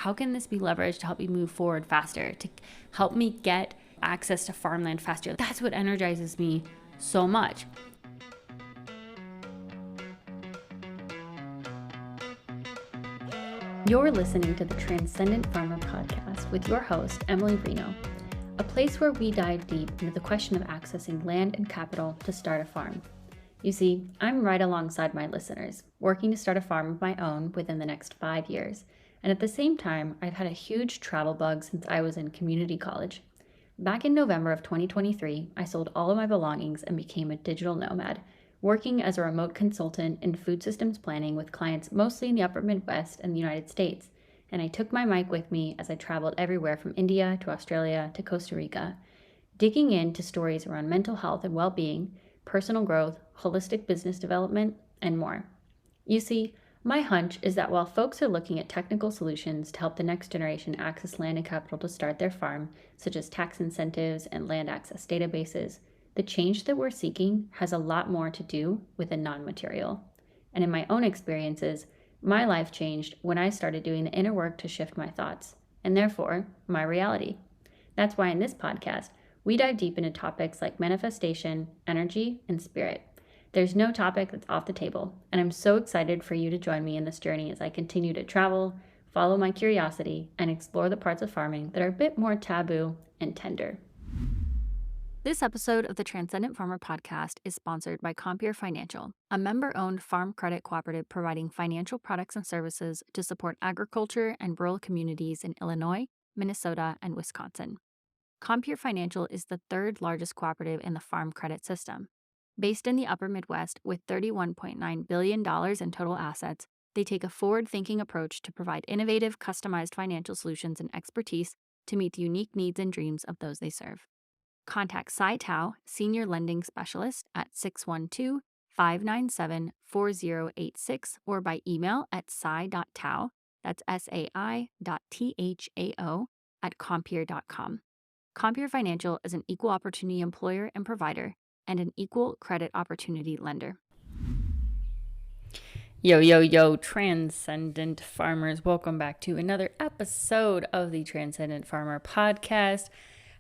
how can this be leveraged to help me move forward faster, to help me get access to farmland faster? That's what energizes me so much. You're listening to the Transcendent Farmer Podcast with your host, Emily Reno, a place where we dive deep into the question of accessing land and capital to start a farm. You see, I'm right alongside my listeners, working to start a farm of my own within the next 5 years. And at the same time, I've had a huge travel bug since I was in community college. Back in November of 2023, I sold all of my belongings and became a digital nomad, working as a remote consultant in food systems planning with clients mostly in the upper Midwest and the United States. And I took my mic with me as I traveled everywhere from India to Australia to Costa Rica, digging into stories around mental health and well-being, personal growth, holistic business development, and more. You see, my hunch is that while folks are looking at technical solutions to help the next generation access land and capital to start their farm, such as tax incentives and land access databases, the change that we're seeking has a lot more to do with the non-material. And in my own experiences, my life changed when I started doing the inner work to shift my thoughts, and therefore, my reality. That's why in this podcast, we dive deep into topics like manifestation, energy, and spirit. There's no topic that's off the table, and I'm so excited for you to join me in this journey as I continue to travel, follow my curiosity, and explore the parts of farming that are a bit more taboo and tender. This episode of the Transcendent Farmer Podcast is sponsored by Compeer Financial, a member-owned farm credit cooperative providing financial products and services to support agriculture and rural communities in Illinois, Minnesota, and Wisconsin. Compeer Financial is the third largest cooperative in the farm credit system. Based in the upper Midwest with $31.9 billion in total assets, they take a forward-thinking approach to provide innovative, customized financial solutions and expertise to meet the unique needs and dreams of those they serve. Contact Sai Tao, Senior Lending Specialist at 612-597-4086 or by email at sai.tao, that's sai.thao, at compeer.com. Compeer Financial is an equal opportunity employer and provider and an equal credit opportunity lender. Yo, Transcendent Farmers. Welcome back to another episode of the Transcendent Farmer Podcast.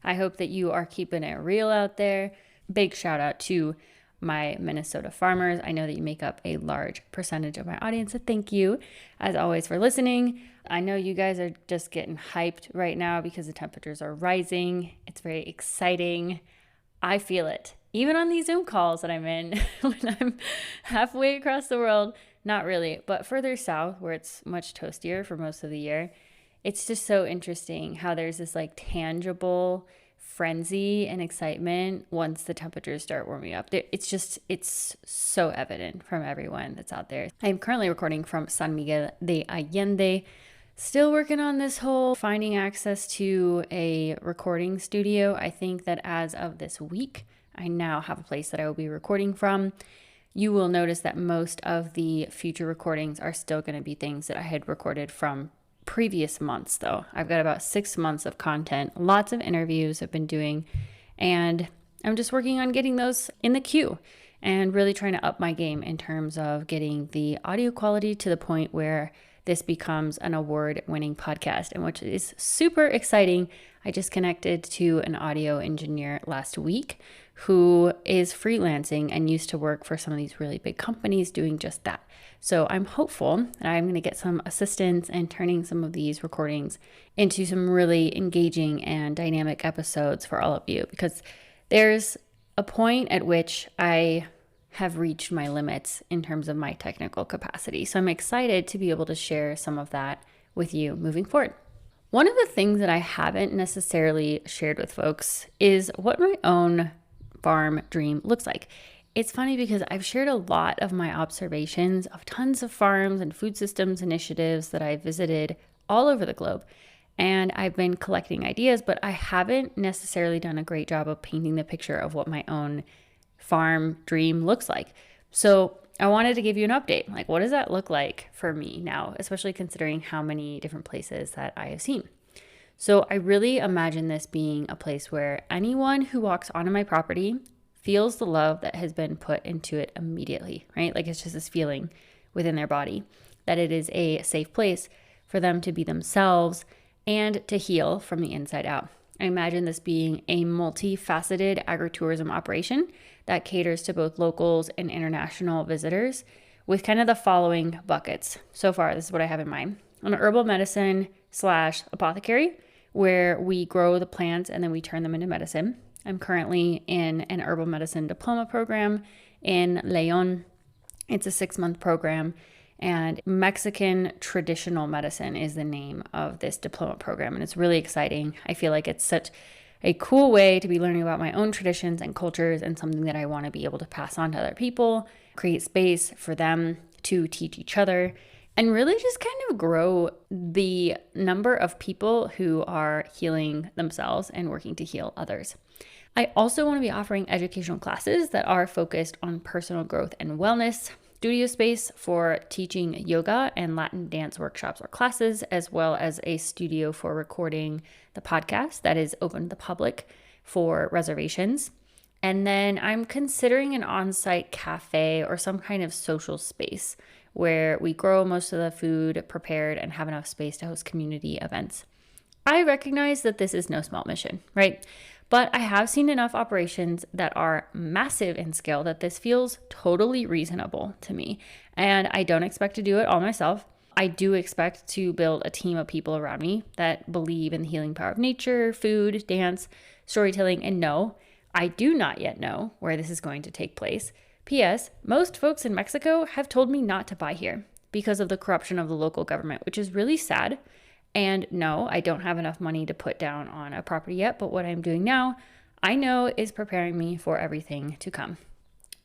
I hope that you are keeping it real out there. Big shout out to my Minnesota farmers. I know that you make up a large percentage of my audience, so thank you, as always, for listening. I know you guys are just getting hyped right now because the temperatures are rising. It's very exciting. I feel it. Even on these Zoom calls that I'm in when I'm halfway across the world, not really, but further south where it's much toastier for most of the year, it's just so interesting how there's this like tangible frenzy and excitement once the temperatures start warming up. It's so evident from everyone that's out there. I'm currently recording from San Miguel de Allende, still working on this whole finding access to a recording studio. I think that as of this week, I now have a place that I will be recording from. You will notice that most of the future recordings are still going to be things that I had recorded from previous months, though. I've got about 6 months of content, lots of interviews I've been doing, and I'm just working on getting those in the queue and really trying to up my game in terms of getting the audio quality to the point where this becomes an award-winning podcast, and which is super exciting. I just connected to an audio engineer last week who is freelancing and used to work for some of these really big companies doing just that. So I'm hopeful that I'm going to get some assistance in turning some of these recordings into some really engaging and dynamic episodes for all of you, because there's a point at which I have reached my limits in terms of my technical capacity. So I'm excited to be able to share some of that with you moving forward. One of the things that I haven't necessarily shared with folks is what my own farm dream looks like. It's funny because I've shared a lot of my observations of tons of farms and food systems initiatives that I visited all over the globe. And I've been collecting ideas, but I haven't necessarily done a great job of painting the picture of what my own farm dream looks like. So I wanted to give you an update. Like, what does that look like for me now, especially considering how many different places that I have seen? So I really imagine this being a place where anyone who walks onto my property feels the love that has been put into it immediately, right? Like it's just this feeling within their body that it is a safe place for them to be themselves and to heal from the inside out. I imagine this being a multifaceted agritourism operation that caters to both locals and international visitors with kind of the following buckets. So far, this is what I have in mind. An herbal medicine / apothecary, where we grow the plants and then we turn them into medicine. I'm currently in an herbal medicine diploma program in Leon. It's a 6-month program, and Mexican traditional medicine is the name of this diploma program. And it's really exciting. I feel like it's such a cool way to be learning about my own traditions and cultures, and something that I want to be able to pass on to other people, create space for them to teach each other, and really just kind of grow the number of people who are healing themselves and working to heal others. I also want to be offering educational classes that are focused on personal growth and wellness, studio space for teaching yoga and Latin dance workshops or classes, as well as a studio for recording the podcast that is open to the public for reservations. And then I'm considering an on-site cafe or some kind of social space where we grow most of the food prepared and have enough space to host community events. I recognize that this is no small mission, right? But I have seen enough operations that are massive in scale that this feels totally reasonable to me. And I don't expect to do it all myself. I do expect to build a team of people around me that believe in the healing power of nature, food, dance, storytelling, and no, I do not yet know where this is going to take place. P.S. Most folks in Mexico have told me not to buy here because of the corruption of the local government, which is really sad. And no, I don't have enough money to put down on a property yet, but what I'm doing now, I know is preparing me for everything to come.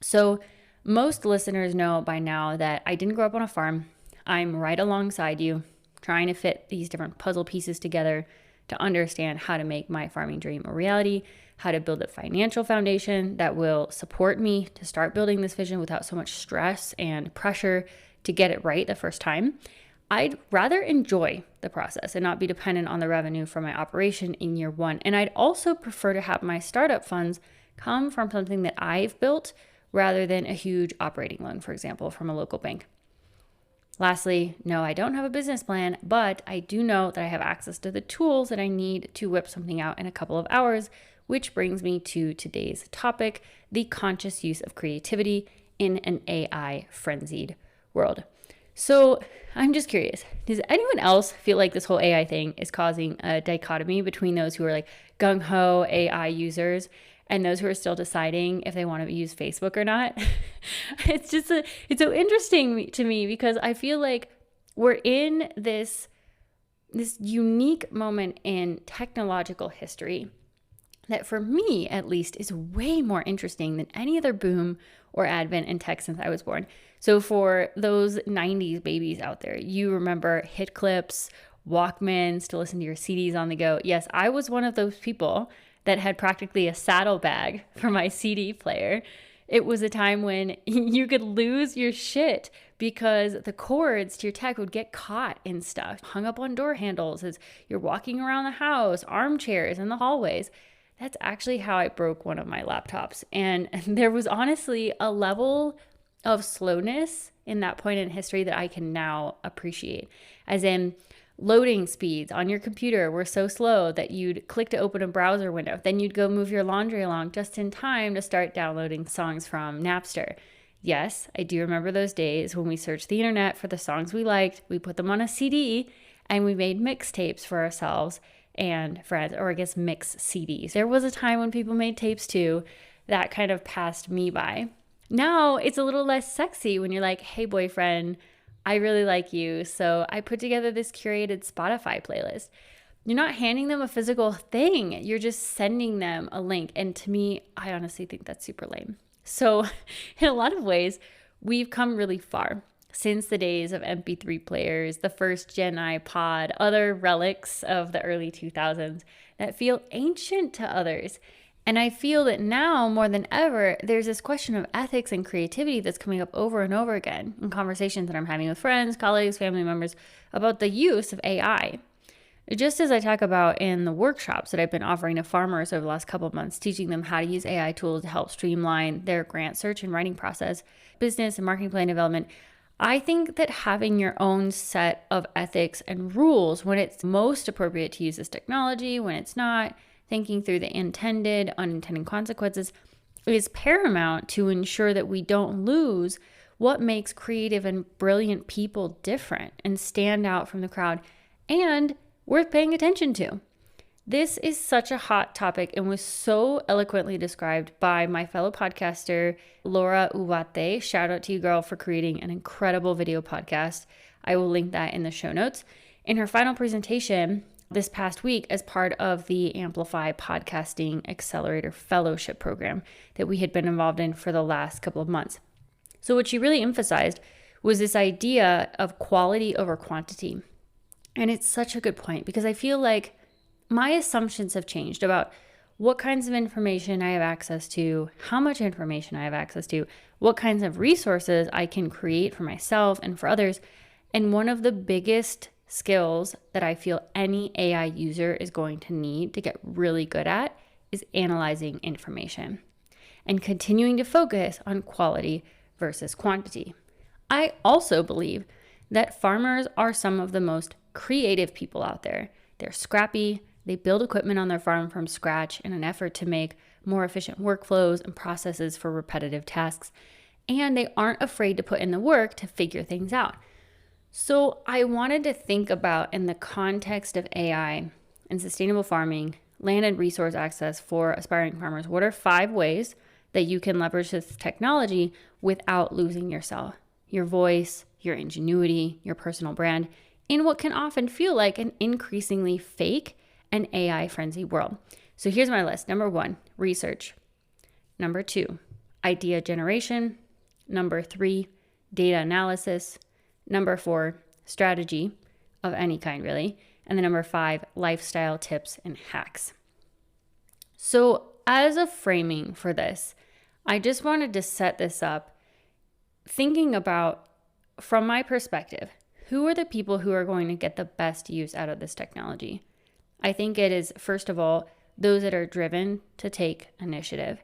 So most listeners know by now that I didn't grow up on a farm. I'm right alongside you, trying to fit these different puzzle pieces together to understand how to make my farming dream a reality, how to build a financial foundation that will support me to start building this vision without so much stress and pressure to get it right the first time. I'd rather enjoy the process and not be dependent on the revenue from my operation in year one. And I'd also prefer to have my startup funds come from something that I've built rather than a huge operating loan, for example, from a local bank. Lastly, no, I don't have a business plan, but I do know that I have access to the tools that I need to whip something out in a couple of hours, which brings me to today's topic, the conscious use of creativity in an AI frenzied world. So I'm just curious, does anyone else feel like this whole AI thing is causing a dichotomy between those who are like gung-ho AI users and those who are still deciding if they want to use Facebook or not? It's so interesting to me because I feel like we're in this unique moment in technological history that for me, at least, is way more interesting than any other boom or advent in tech since I was born. So for those 90s babies out there, you remember hit clips, Walkmans to listen to your CDs on the go. Yes, I was one of those people that had practically a saddlebag for my CD player. It was a time when you could lose your shit because the cords to your tech would get caught in stuff, hung up on door handles as you're walking around the house, armchairs in the hallways. That's actually how I broke one of my laptops. And there was honestly a level of slowness in that point in history that I can now appreciate. As in, loading speeds on your computer were so slow that you'd click to open a browser window. Then you'd go move your laundry along just in time to start downloading songs from Napster. Yes, I do remember those days when we searched the internet for the songs we liked, we put them on a CD, and we made mixtapes for ourselves and friends, or I guess mix CDs. There was a time when people made tapes too. That kind of passed me by. Now it's a little less sexy when you're like, hey boyfriend, I really like you, so I put together this curated Spotify playlist. You're not handing them a physical thing. You're just sending them a link. And to me, I honestly think that's super lame. So in a lot of ways, we've come really far since the days of MP3 players, the first gen iPod, other relics of the early 2000s that feel ancient to others. And I feel that now more than ever, there's this question of ethics and creativity that's coming up over and over again in conversations that I'm having with friends, colleagues, family members about the use of AI. Just as I talk about in the workshops that I've been offering to farmers over the last couple of months, teaching them how to use AI tools to help streamline their grant search and writing process, business and marketing plan development, I think that having your own set of ethics and rules when it's most appropriate to use this technology, when it's not, thinking through the intended, unintended consequences is paramount to ensure that we don't lose what makes creative and brilliant people different and stand out from the crowd and worth paying attention to. This is such a hot topic and was so eloquently described by my fellow podcaster, Laura Uwate. Shout out to you, girl, for creating an incredible video podcast. I will link that in the show notes. In her final presentation this past week, as part of the Amplify Podcasting Accelerator Fellowship program that we had been involved in for the last couple of months. So what she really emphasized was this idea of quality over quantity. And it's such a good point because I feel like my assumptions have changed about what kinds of information I have access to, how much information I have access to, what kinds of resources I can create for myself and for others. And one of the biggest skills that I feel any AI user is going to need to get really good at is analyzing information and continuing to focus on quality versus quantity. I also believe that farmers are some of the most creative people out there. They're scrappy. They build equipment on their farm from scratch in an effort to make more efficient workflows and processes for repetitive tasks. And they aren't afraid to put in the work to figure things out. So I wanted to think about, in the context of AI and sustainable farming, land and resource access for aspiring farmers, what are 5 ways that you can leverage this technology without losing yourself, your voice, your ingenuity, your personal brand, in what can often feel like an increasingly fake and AI frenzied world. So here's my list. Number 1, research. Number 2, idea generation. Number 3, data analysis. Number 4, strategy of any kind, really. And then number 5, lifestyle tips and hacks. So as a framing for this, I just wanted to set this up thinking about, from my perspective, who are the people who are going to get the best use out of this technology? I think it is, first of all, those that are driven to take initiative.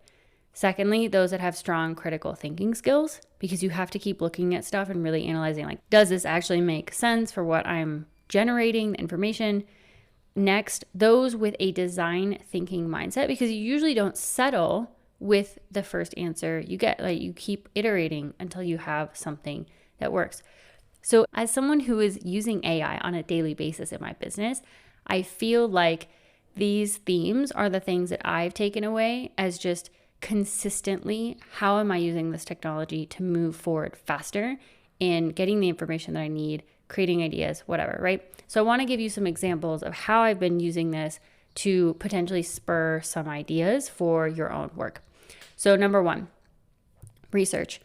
Secondly, those that have strong critical thinking skills, because you have to keep looking at stuff and really analyzing, like, does this actually make sense for what I'm generating, the information? Next, those with a design thinking mindset, because you usually don't settle with the first answer you get. Like, you keep iterating until you have something that works. So as someone who is using AI on a daily basis in my business, I feel like these themes are the things that I've taken away as just consistently, how am I using this technology to move forward faster in getting the information that I need, creating ideas, whatever, right? So I want to give you some examples of how I've been using this to potentially spur some ideas for your own work. So number 1, research.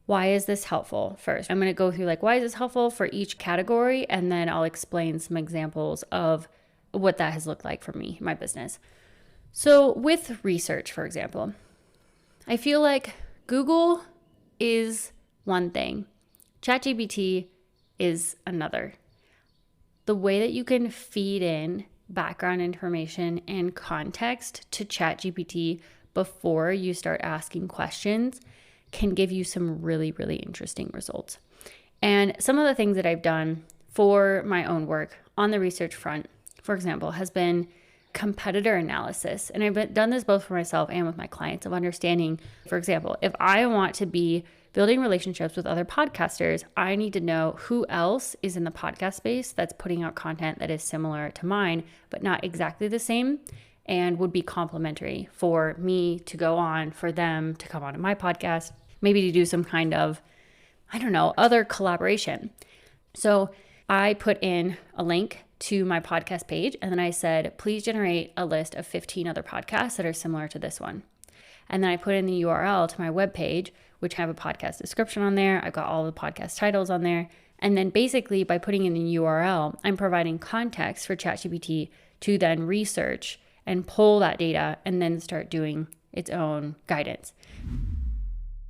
Why is this helpful? First, I'm going to go through, like, why is this helpful for each category, and then I'll explain some examples of what that has looked like for me, my business. So with research, for example, I feel like Google is one thing, ChatGPT is another. The way that you can feed in background information and context to ChatGPT before you start asking questions can give you some really, really interesting results. And some of the things that I've done for my own work on the research front, for example, has been competitor analysis. And I've done this both for myself and with my clients, of understanding, for example, if I want to be building relationships with other podcasters, I need to know who else is in the podcast space that's putting out content that is similar to mine, but not exactly the same, and would be complementary for me to go on, for them to come on to my podcast, maybe to do some kind of, other collaboration. So I put in a link to my podcast page, and then I said, please generate a list of 15 other podcasts that are similar to this one. And then I put in the URL to my webpage, which have a podcast description on there. I've got all the podcast titles on there. And then basically by putting in the URL, I'm providing context for ChatGPT to then research and pull that data and then start doing its own guidance.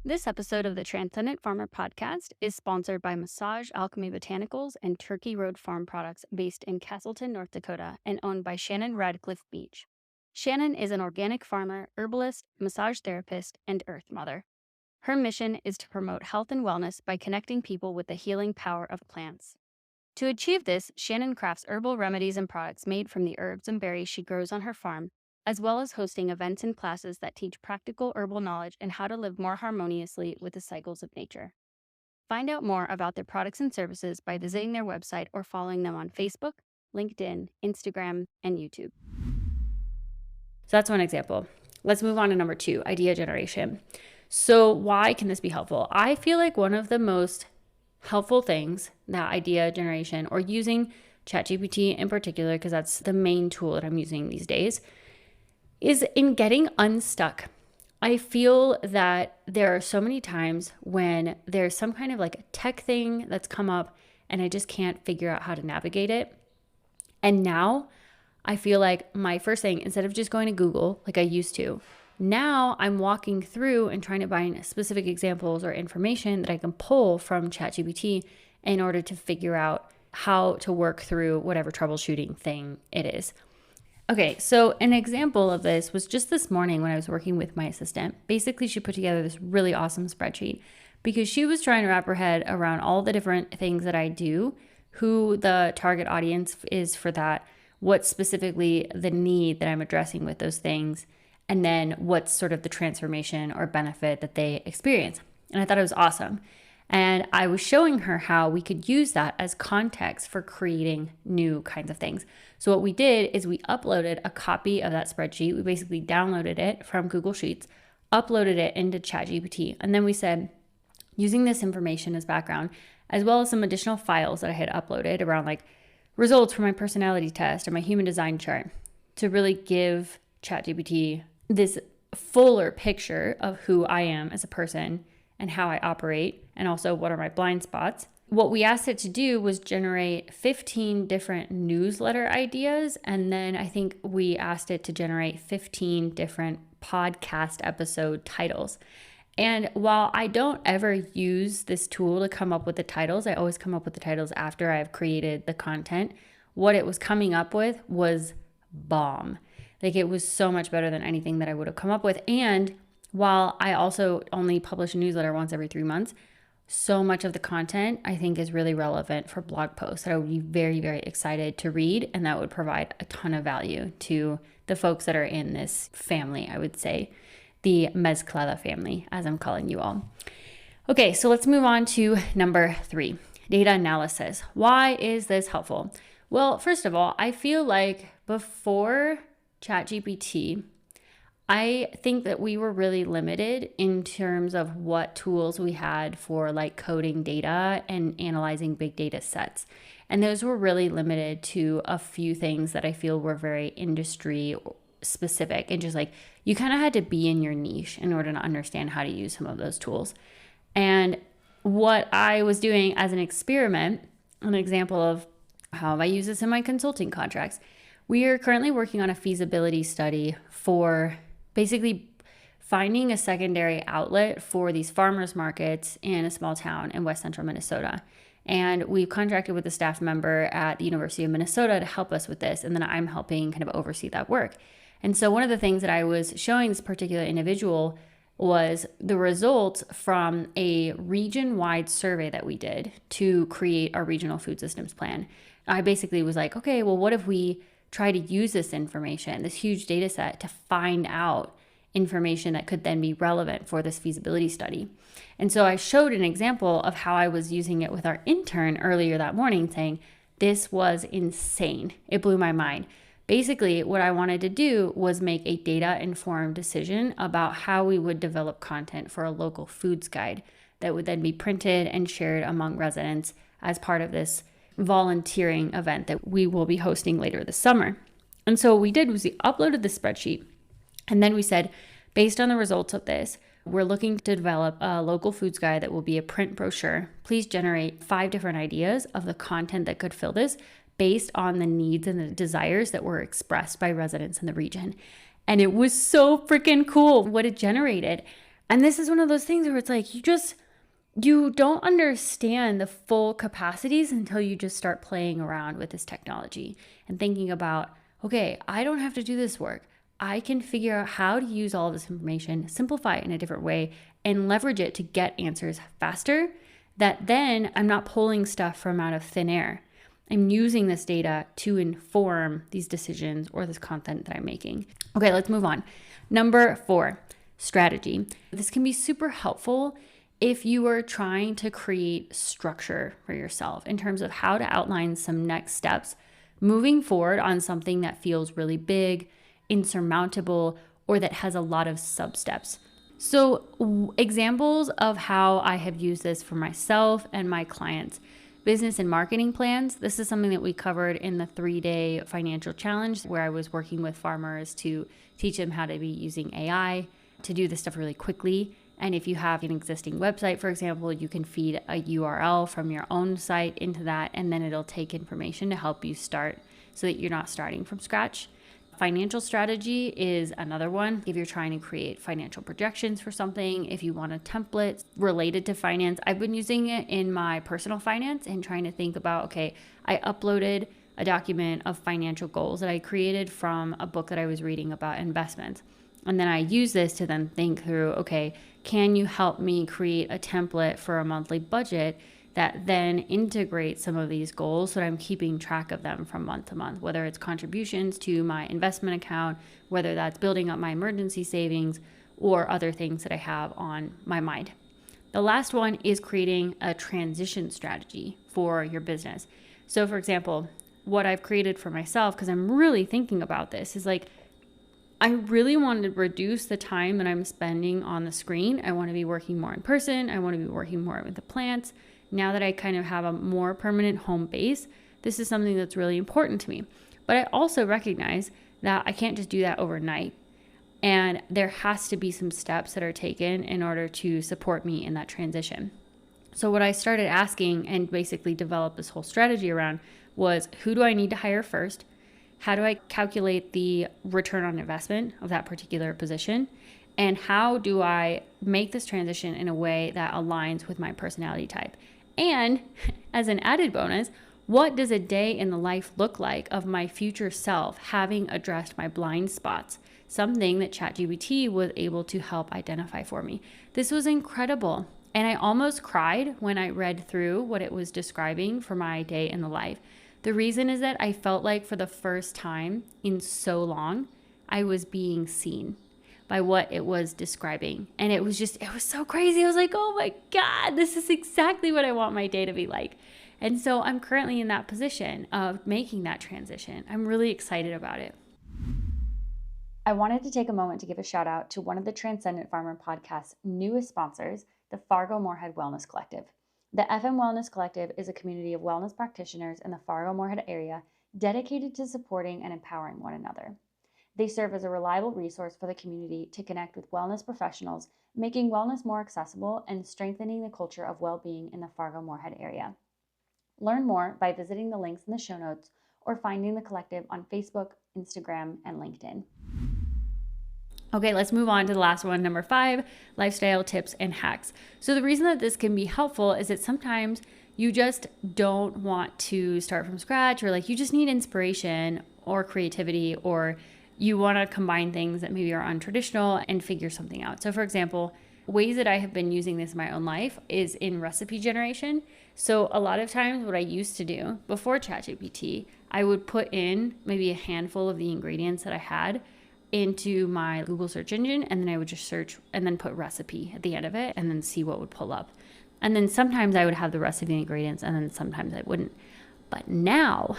This episode of the Transcendent Farmer Podcast is sponsored by Massage Alchemy Botanicals and Turkey Road Farm Products, based in Castleton, North Dakota, and owned by Shannon Radcliffe Beach. Shannon is an organic farmer, herbalist, massage therapist, and earth mother. Her mission is to promote health and wellness by connecting people with the healing power of plants. To achieve this, Shannon crafts herbal remedies and products made from the herbs and berries she grows on her farm, as well as hosting events and classes that teach practical herbal knowledge and how to live more harmoniously with the cycles of nature. Find out more about their products and services by visiting their website or following them on Facebook, LinkedIn, Instagram, and YouTube. So that's one example. Let's move on to number 2, idea generation. So why can this be helpful? I feel like one of the most helpful things, that idea generation, or using ChatGPT in particular, because that's the main tool that I'm using these days, is in getting unstuck. I feel that there are so many times when there's some kind of like a tech thing that's come up and I just can't figure out how to navigate it. And now I feel like my first thing, instead of just going to Google like I used to, now I'm walking through and trying to find specific examples or information that I can pull from ChatGPT in order to figure out how to work through whatever troubleshooting thing it is. Okay, so an example of this was just this morning when I was working with my assistant. Basically, she put together this really awesome spreadsheet because she was trying to wrap her head around all the different things that I do, who the target audience is for that, what's specifically the need that I'm addressing with those things, and then what's sort of the transformation or benefit that they experience. And I thought it was awesome. And I was showing her how we could use that as context for creating new kinds of things. So what we did is we uploaded a copy of that spreadsheet. We basically downloaded it from Google Sheets, uploaded it into ChatGPT, and then we said, using this information as background, as well as some additional files that I had uploaded around like results from my personality test or my human design chart, to really give ChatGPT this fuller picture of who I am as a person and how I operate, and also what are my blind spots. What we asked it to do was generate 15 different newsletter ideas, and then I think we asked it to generate 15 different podcast episode titles. And while I don't ever use this tool to come up with the titles, I always come up with the titles after I've created the content. What it was coming up with was bomb. Like, it was so much better than anything that I would have come up with. And while I also only publish a newsletter once every 3 months, so much of the content I think is really relevant for blog posts that I would be very, very excited to read, and that would provide a ton of value to the folks that are in this family, I would say, the Mezclada family, as I'm calling you all. Okay, so let's move on to number 3, data analysis. Why is this helpful? Well, first of all, I feel like before ChatGPT, I think that we were really limited in terms of what tools we had for like coding data and analyzing big data sets. And those were really limited to a few things that I feel were very industry specific, and just like you kind of had to be in your niche in order to understand how to use some of those tools. And what I was doing as an experiment, an example of how I use this in my consulting contracts, we are currently working on a feasibility study for basically finding a secondary outlet for these farmers markets in a small town in West Central Minnesota. And we've contracted with a staff member at the University of Minnesota to help us with this. And then I'm helping kind of oversee that work. And so one of the things that I was showing this particular individual was the results from a region-wide survey that we did to create our regional food systems plan. I basically was like, okay, well, what if we try to use this information, this huge data set, to find out information that could then be relevant for this feasibility study. And so I showed an example of how I was using it with our intern earlier that morning, saying, this was insane. It blew my mind. Basically, what I wanted to do was make a data-informed decision about how we would develop content for a local foods guide that would then be printed and shared among residents as part of this volunteering event that we will be hosting later this summer. And so what we did was we uploaded the spreadsheet, and then we said, based on the results of this, we're looking to develop a local foods guide that will be a print brochure. Please generate 5 different ideas of the content that could fill this based on the needs and the desires that were expressed by residents in the region. And it was so freaking cool what it generated. And this is one of those things where it's like, you don't understand the full capacities until you just start playing around with this technology and thinking about, okay, I don't have to do this work. I can figure out how to use all of this information, simplify it in a different way, and leverage it to get answers faster, that then I'm not pulling stuff from out of thin air. I'm using this data to inform these decisions or this content that I'm making. Okay, let's move on. Number 4, strategy. This can be super helpful if you are trying to create structure for yourself in terms of how to outline some next steps moving forward on something that feels really big, insurmountable, or that has a lot of sub-steps. So examples of how I have used this for myself and my clients. Business and marketing plans. This is something that we covered in the 3-day financial challenge where I was working with farmers to teach them how to be using AI to do this stuff really quickly. And if you have an existing website, for example, you can feed a URL from your own site into that, and then it'll take information to help you start so that you're not starting from scratch. Financial strategy is another one. If you're trying to create financial projections for something, if you want a template related to finance, I've been using it in my personal finance and trying to think about, okay, I uploaded a document of financial goals that I created from a book that I was reading about investments. And then I use this to then think through, okay, can you help me create a template for a monthly budget that then integrates some of these goals so that I'm keeping track of them from month to month, whether it's contributions to my investment account, whether that's building up my emergency savings, or other things that I have on my mind. The last one is creating a transition strategy for your business. So for example, what I've created for myself, because I'm really thinking about this, is like, I really want to reduce the time that I'm spending on the screen. I want to be working more in person. I want to be working more with the plants. Now that I kind of have a more permanent home base, this is something that's really important to me. But I also recognize that I can't just do that overnight. And there has to be some steps that are taken in order to support me in that transition. So what I started asking and basically developed this whole strategy around was, who do I need to hire first? How do I calculate the return on investment of that particular position? And how do I make this transition in a way that aligns with my personality type? And as an added bonus, what does a day in the life look like of my future self having addressed my blind spots? Something that ChatGPT was able to help identify for me. This was incredible. And I almost cried when I read through what it was describing for my day in the life. The reason is that I felt like for the first time in so long, I was being seen by what it was describing. And it was so crazy. I was like, oh my God, this is exactly what I want my day to be like. And so I'm currently in that position of making that transition. I'm really excited about it. I wanted to take a moment to give a shout out to one of the Transcendent Farmer podcast's newest sponsors, the Fargo-Moorhead Wellness Collective. The FM Wellness Collective is a community of wellness practitioners in the Fargo-Moorhead area dedicated to supporting and empowering one another. They serve as a reliable resource for the community to connect with wellness professionals, making wellness more accessible and strengthening the culture of well-being in the Fargo-Moorhead area. Learn more by visiting the links in the show notes or finding the collective on Facebook, Instagram, and LinkedIn. Okay, let's move on to the last one, number 5, lifestyle tips and hacks. So the reason that this can be helpful is that sometimes you just don't want to start from scratch, or like you just need inspiration or creativity, or you want to combine things that maybe are untraditional and figure something out. So for example, ways that I have been using this in my own life is in recipe generation. So a lot of times what I used to do before ChatGPT, I would put in maybe a handful of the ingredients that I had into my Google search engine, and then I would just search and then put recipe at the end of it and then see what would pull up. And then sometimes I would have the rest of the ingredients and then sometimes I wouldn't. But now,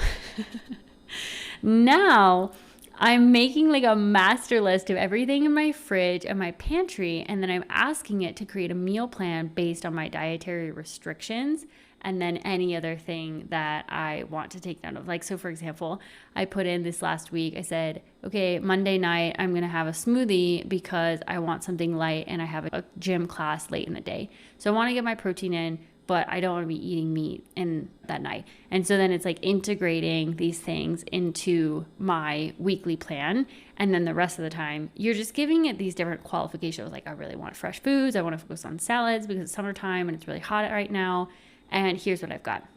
now I'm making like a master list of everything in my fridge and my pantry, and then I'm asking it to create a meal plan based on my dietary restrictions and then any other thing that I want to take note of. Like, so for example, I put in this last week, I said, okay, Monday night, I'm gonna have a smoothie because I want something light and I have a gym class late in the day. So I wanna get my protein in, but I don't want to be eating meat in that night. And so then it's like integrating these things into my weekly plan. And then the rest of the time, you're just giving it these different qualifications. Like, I really want fresh foods. I want to focus on salads because it's summertime and it's really hot right now. And here's what I've got.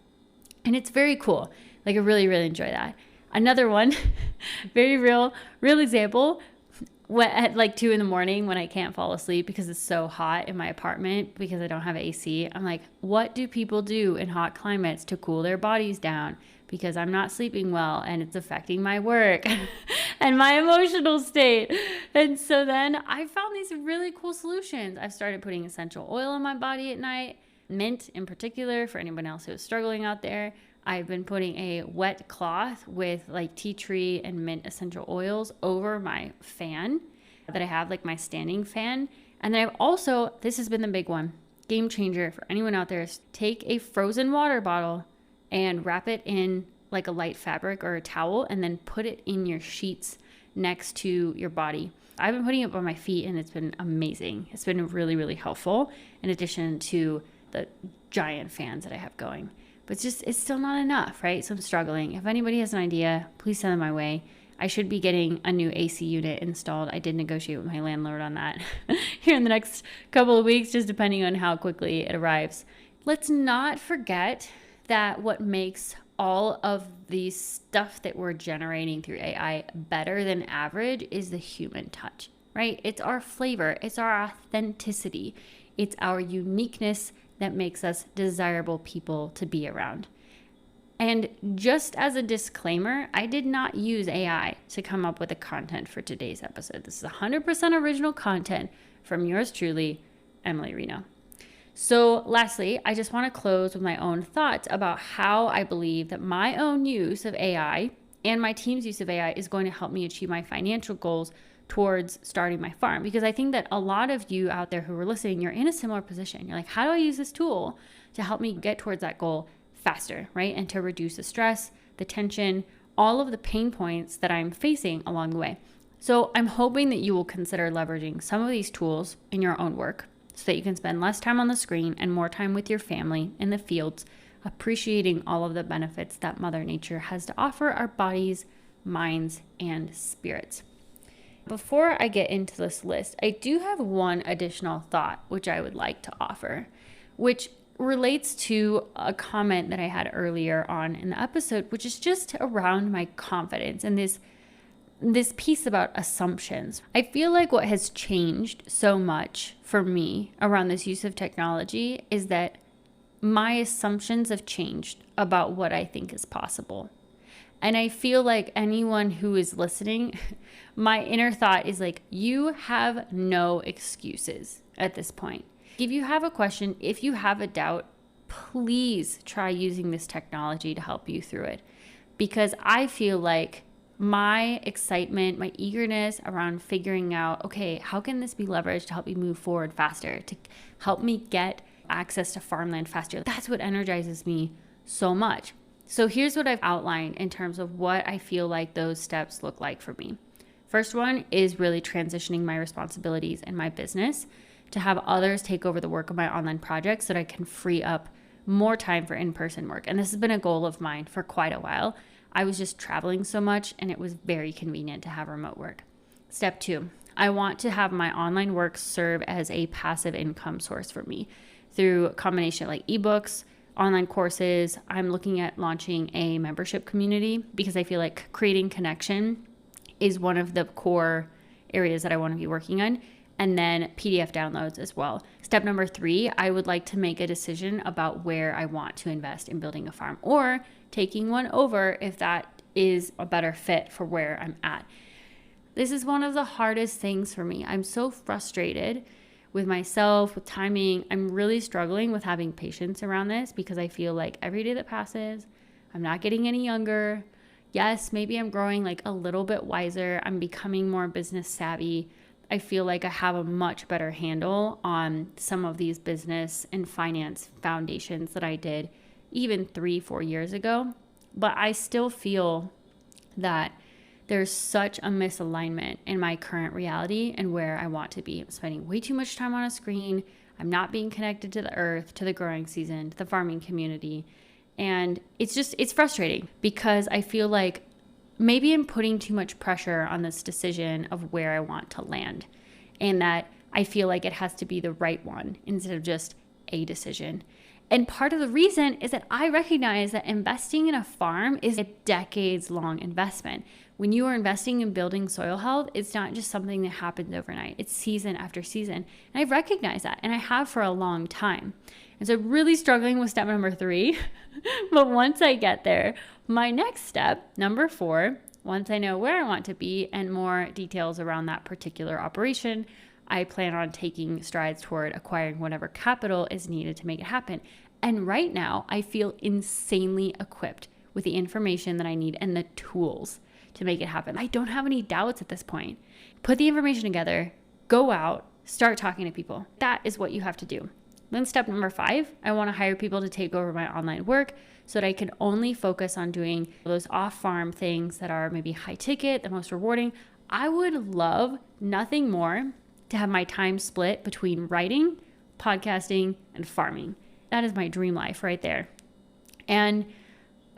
And it's very cool. Like, I really, really enjoy that. Another one, very real example. at like 2 a.m. when I can't fall asleep because it's so hot in my apartment because I don't have AC. I'm like, what do people do in hot climates to cool their bodies down? Because I'm not sleeping well and it's affecting my work and my emotional state. And so then I found these really cool solutions. I've started putting essential oil on my body at night, mint in particular for anyone else who's struggling out there. I've been putting a wet cloth with like tea tree and mint essential oils over my fan that I have, like my standing fan. And then I've also, this has been the big one, game changer for anyone out there, is take a frozen water bottle and wrap it in like a light fabric or a towel and then put it in your sheets next to your body. I've been putting it on my feet and it's been amazing. It's been really, really helpful in addition to the giant fans that I have going. But it's still not enough, right? So I'm struggling. If anybody has an idea, please send them my way. I should be getting a new AC unit installed. I did negotiate with my landlord on that here in the next couple of weeks, just depending on how quickly it arrives. Let's not forget that what makes all of the stuff that we're generating through AI better than average is the human touch, right? It's our flavor, it's our authenticity, it's our uniqueness that makes us desirable people to be around. And just as a disclaimer, I did not use AI to come up with the content for today's episode. This is 100% original content from yours truly, Emily Reno. So lastly, I just want to close with my own thoughts about how I believe that my own use of AI and my team's use of AI is going to help me achieve my financial goals towards starting my farm. Because I think that a lot of you out there who are listening, you're in a similar position. You're like, how do I use this tool to help me get towards that goal faster, right? And to reduce the stress, the tension, all of the pain points that I'm facing along the way. So I'm hoping that you will consider leveraging some of these tools in your own work, so that you can spend less time on the screen and more time with your family in the fields, appreciating all of the benefits that Mother Nature has to offer our bodies, minds, and spirits. Before I get into this list, I do have one additional thought which I would like to offer, which relates to a comment that I had earlier on in the episode, which is just around my confidence and this piece about assumptions. I feel like what has changed so much for me around this use of technology is that my assumptions have changed about what I think is possible. And I feel like anyone who is listening, my inner thought is like, you have no excuses at this point. If you have a question, if you have a doubt, please try using this technology to help you through it. Because I feel like my excitement, my eagerness around figuring out, okay, how can this be leveraged to help me move forward faster, to help me get access to farmland faster? That's what energizes me so much. So here's what I've outlined in terms of what I feel like those steps look like for me. First one is really transitioning my responsibilities in my business to have others take over the work of my online projects so that I can free up more time for in-person work. And this has been a goal of mine for quite a while. I was just traveling so much and it was very convenient to have remote work. Step 2, I want to have my online work serve as a passive income source for me through a combination of like ebooks, online courses. I'm looking at launching a membership community because I feel like creating connection is one of the core areas that I want to be working on. And then PDF downloads as well. Step number 3, I would like to make a decision about where I want to invest in building a farm or taking one over if that is a better fit for where I'm at. This is one of the hardest things for me. I'm so frustrated with myself, with timing. I'm really struggling with having patience around this because I feel like every day that passes, I'm not getting any younger. Yes, maybe I'm growing like a little bit wiser. I'm becoming more business savvy. I feel like I have a much better handle on some of these business and finance foundations that I did even 3-4 years ago. But I still feel that there's such a misalignment in my current reality and where I want to be. I'm spending way too much time on a screen. I'm not being connected to the earth, to the growing season, to the farming community. And it's frustrating because I feel like maybe I'm putting too much pressure on this decision of where I want to land, and that I feel like it has to be the right one instead of just a decision. And part of the reason is that I recognize that investing in a farm is a decades-long investment. When you are investing in building soil health, it's not just something that happens overnight. It's season after season. And I recognize that, and I have for a long time. And so really struggling with step number 3. But once I get there, my next step, number 4, once I know where I want to be and more details around that particular operation, I plan on taking strides toward acquiring whatever capital is needed to make it happen. And right now, I feel insanely equipped with the information that I need and the tools to make it happen. I don't have any doubts at this point. Put the information together, go out, start talking to people. That is what you have to do. Then step number 5, I want to hire people to take over my online work so that I can only focus on doing those off-farm things that are maybe high ticket, the most rewarding. I would love nothing more to have my time split between writing, podcasting, and farming. That is my dream life right there. And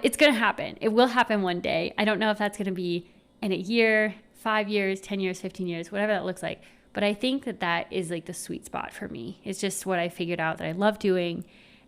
it's going to happen. It will happen one day. I don't know if that's going to be in a year, 5 years, 10 years, 15 years, whatever that looks like. But I think that that is like the sweet spot for me. It's just what I figured out that I love doing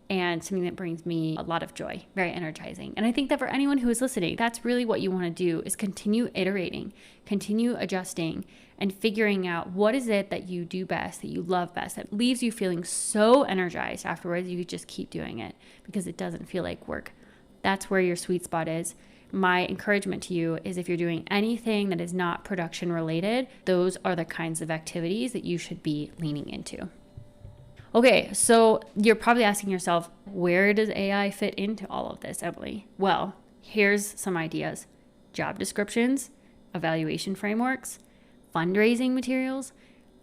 and something that brings me a lot of joy, very energizing. And I think that for anyone who is listening, that's really what you want to do, is continue iterating, continue adjusting, and figuring out what is it that you do best, that you love best, that leaves you feeling so energized afterwards you could just keep doing it because it doesn't feel like work. That's where your sweet spot is. My encouragement to you is if you're doing anything that is not production related, those are the kinds of activities that you should be leaning into. Okay, so you're probably asking yourself, where does AI fit into all of this, Emily? Well, here's some ideas. Job descriptions, evaluation frameworks, fundraising materials,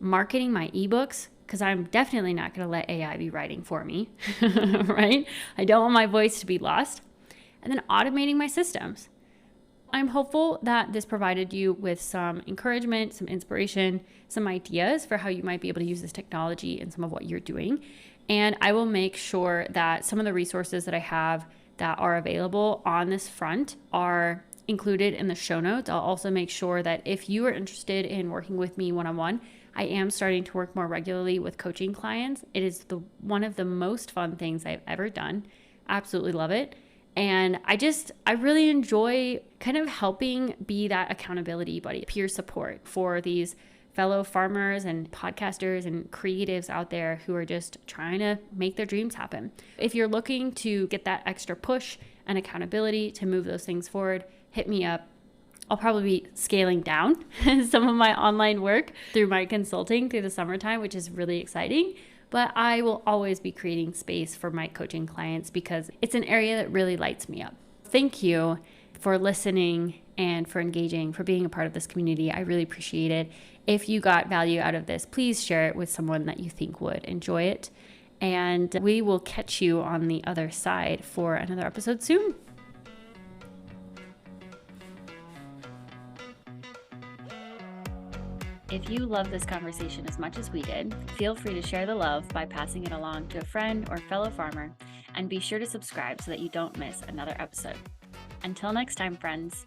marketing my ebooks, because I'm definitely not going to let AI be writing for me, right? I don't want my voice to be lost. And then automating my systems. I'm hopeful that this provided you with some encouragement, some inspiration, some ideas for how you might be able to use this technology in some of what you're doing. And I will make sure that some of the resources that I have that are available on this front are included in the show notes. I'll also make sure that if you are interested in working with me one-on-one, I am starting to work more regularly with coaching clients. It is one of the most fun things I've ever done. Absolutely love it. And I really enjoy kind of helping be that accountability buddy, peer support for these fellow farmers and podcasters and creatives out there who are just trying to make their dreams happen. If you're looking to get that extra push and accountability to move those things forward, hit me up. I'll probably be scaling down some of my online work through my consulting through the summertime, which is really exciting. But I will always be creating space for my coaching clients because it's an area that really lights me up. Thank you for listening and for engaging, for being a part of this community. I really appreciate it. If you got value out of this, please share it with someone that you think would enjoy it. And we will catch you on the other side for another episode soon. If you love this conversation as much as we did, feel free to share the love by passing it along to a friend or fellow farmer, and be sure to subscribe so that you don't miss another episode. Until next time, friends.